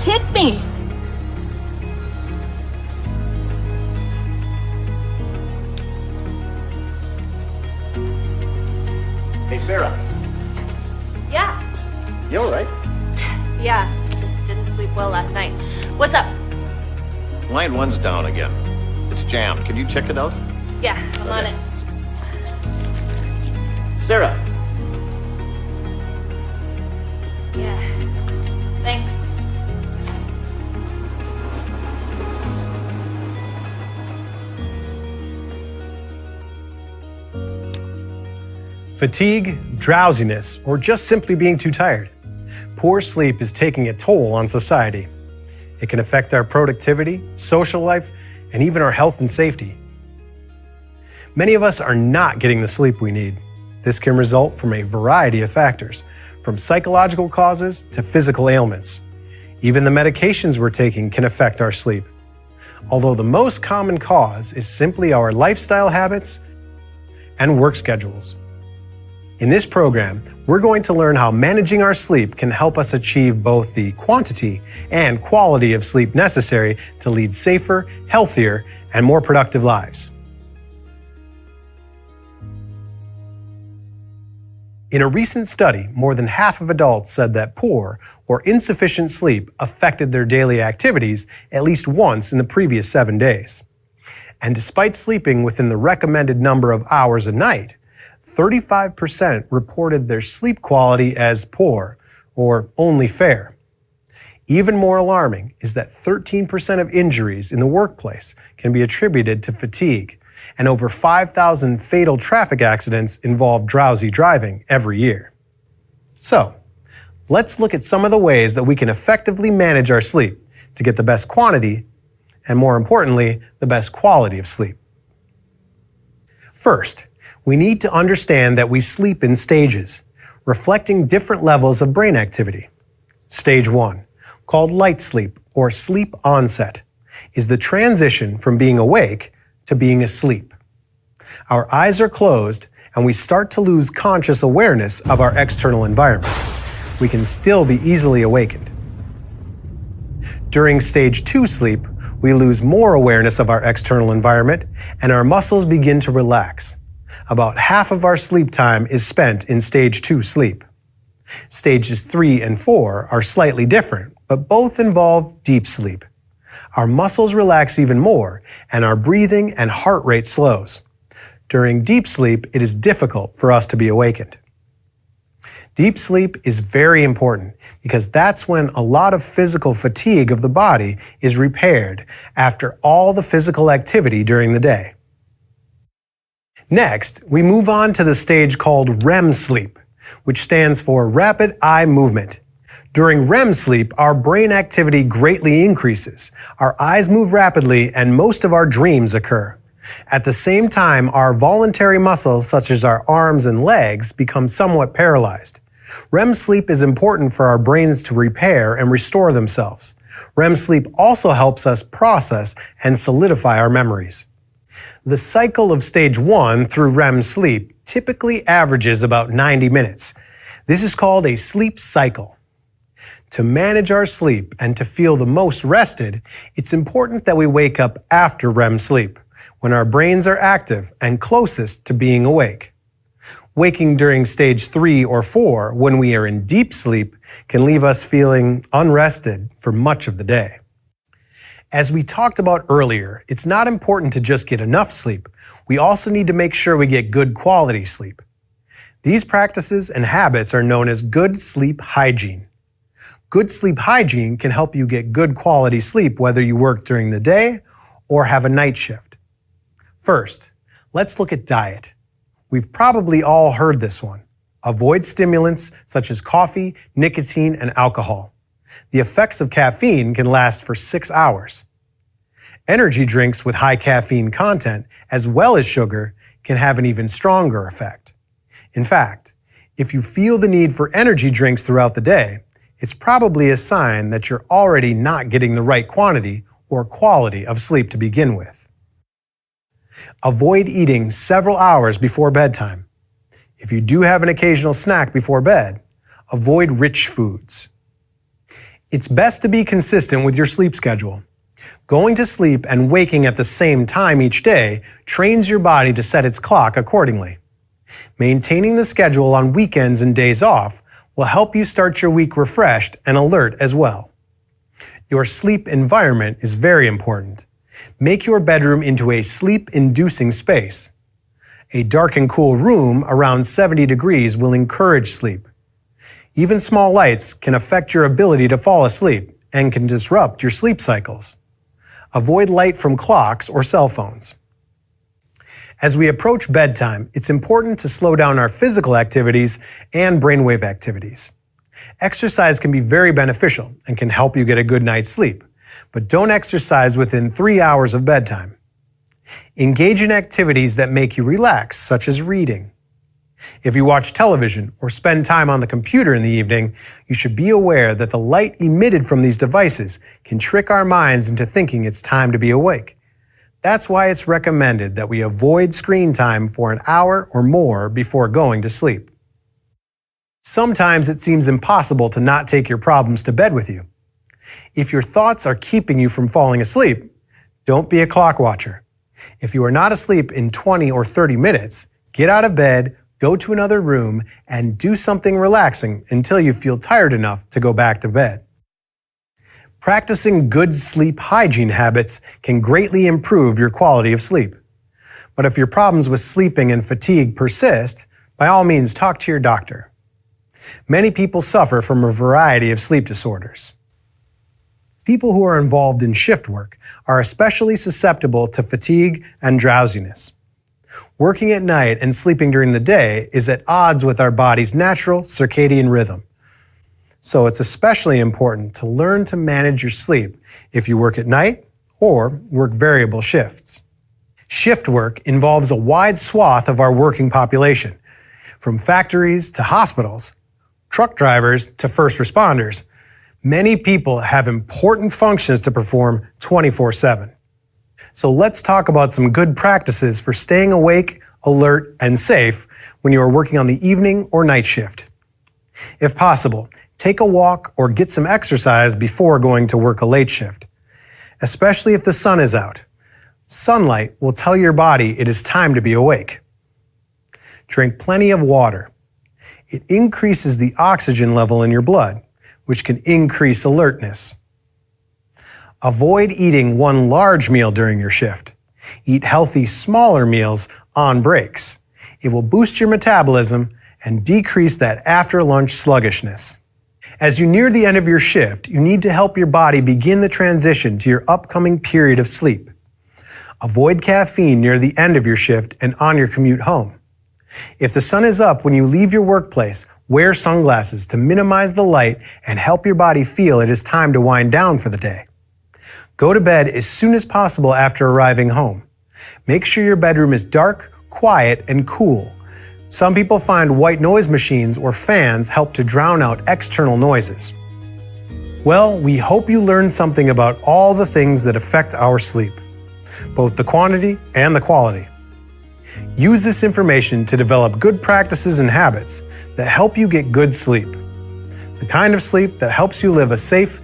hit me. Hey, Sarah. Yeah. You all right? Yeah, just didn't sleep well last night. What's up? Line 1's down again. It's jammed. Can you check it out? Yeah, I'm on it. Sarah. Yeah. Thanks. Fatigue, drowsiness, or just simply being too tired. Poor sleep is taking a toll on society. It can affect our productivity, social life, and even our health and safety. Many of us are not getting the sleep we need. This can result from a variety of factors, from psychological causes to physical ailments. Even the medications we're taking can affect our sleep. Although the most common cause is simply our lifestyle habits and work schedules. In this program, we're going to learn how managing our sleep can help us achieve both the quantity and quality of sleep necessary to lead safer, healthier, and more productive lives. In a recent study, more than half of adults said that poor or insufficient sleep affected their daily activities at least once in the previous 7 days. And despite sleeping within the recommended number of hours a night, 35% reported their sleep quality as poor or only fair. Even more alarming is that 13% of injuries in the workplace can be attributed to fatigue, and over 5,000 fatal traffic accidents involve drowsy driving every year. So, let's look at some of the ways that we can effectively manage our sleep to get the best quantity and, more importantly, the best quality of sleep. First, we need to understand that we sleep in stages, reflecting different levels of brain activity. Stage 1, called light sleep or sleep onset, is the transition from being awake to being asleep. Our eyes are closed and we start to lose conscious awareness of our external environment. We can still be easily awakened. During stage 2 sleep, we lose more awareness of our external environment and our muscles begin to relax. About half of our sleep time is spent in stage 2 sleep. Stages 3 and 4 are slightly different, but both involve deep sleep. Our muscles relax even more, and our breathing and heart rate slows. During deep sleep, it is difficult for us to be awakened. Deep sleep is very important because that's when a lot of physical fatigue of the body is repaired after all the physical activity during the day. Next, we move on to the stage called REM sleep, which stands for Rapid Eye Movement. During REM sleep, our brain activity greatly increases, our eyes move rapidly, and most of our dreams occur. At the same time, our voluntary muscles, such as our arms and legs, become somewhat paralyzed. REM sleep is important for our brains to repair and restore themselves. REM sleep also helps us process and solidify our memories. The cycle of stage 1 through REM sleep typically averages about 90 minutes. This is called a sleep cycle. To manage our sleep and to feel the most rested, it's important that we wake up after REM sleep, when our brains are active and closest to being awake. Waking during stage 3 or 4 when we are in deep sleep can leave us feeling unrested for much of the day. As we talked about earlier, it's not important to just get enough sleep. We also need to make sure we get good quality sleep. These practices and habits are known as good sleep hygiene. Good sleep hygiene can help you get good quality sleep whether you work during the day or have a night shift. First, let's look at diet. We've probably all heard this one. Avoid stimulants such as coffee, nicotine, and alcohol. The effects of caffeine can last for 6 hours. Energy drinks with high caffeine content, as well as sugar, can have an even stronger effect. In fact, if you feel the need for energy drinks throughout the day, it's probably a sign that you're already not getting the right quantity or quality of sleep to begin with. Avoid eating several hours before bedtime. If you do have an occasional snack before bed, avoid rich foods. It's best to be consistent with your sleep schedule. Going to sleep and waking at the same time each day trains your body to set its clock accordingly. Maintaining the schedule on weekends and days off will help you start your week refreshed and alert as well. Your sleep environment is very important. Make your bedroom into a sleep-inducing space. A dark and cool room around 70 degrees will encourage sleep. Even small lights can affect your ability to fall asleep and can disrupt your sleep cycles. Avoid light from clocks or cell phones. As we approach bedtime, it's important to slow down our physical activities and brainwave activities. Exercise can be very beneficial and can help you get a good night's sleep, but don't exercise within 3 hours of bedtime. Engage in activities that make you relax, such as reading. If you watch television or spend time on the computer in the evening, you should be aware that the light emitted from these devices can trick our minds into thinking it's time to be awake. That's why it's recommended that we avoid screen time for an hour or more before going to sleep. Sometimes it seems impossible to not take your problems to bed with you. If your thoughts are keeping you from falling asleep, don't be a clock watcher. If you are not asleep in 20 or 30 minutes, get out of bed, go to another room, and do something relaxing until you feel tired enough to go back to bed. Practicing good sleep hygiene habits can greatly improve your quality of sleep. But if your problems with sleeping and fatigue persist, by all means talk to your doctor. Many people suffer from a variety of sleep disorders. People who are involved in shift work are especially susceptible to fatigue and drowsiness. Working at night and sleeping during the day is at odds with our body's natural circadian rhythm. So it's especially important to learn to manage your sleep if you work at night or work variable shifts. Shift work involves a wide swath of our working population, from factories to hospitals, truck drivers to first responders. Many people have important functions to perform 24/7. So let's talk about some good practices for staying awake, alert, and safe when you are working on the evening or night shift. If possible, take a walk or get some exercise before going to work a late shift, especially if the sun is out. Sunlight will tell your body it is time to be awake. Drink plenty of water. It increases the oxygen level in your blood, which can increase alertness. Avoid eating one large meal during your shift. Eat healthy, smaller meals on breaks. It will boost your metabolism and decrease that after-lunch sluggishness. As you near the end of your shift, you need to help your body begin the transition to your upcoming period of sleep. Avoid caffeine near the end of your shift and on your commute home. If the sun is up when you leave your workplace, wear sunglasses to minimize the light and help your body feel it is time to wind down for the day. Go to bed as soon as possible after arriving home. Make sure your bedroom is dark, quiet, and cool. Some people find white noise machines or fans help to drown out external noises. Well, we hope you learned something about all the things that affect our sleep, both the quantity and the quality. Use this information to develop good practices and habits that help you get good sleep. The kind of sleep that helps you live a safe,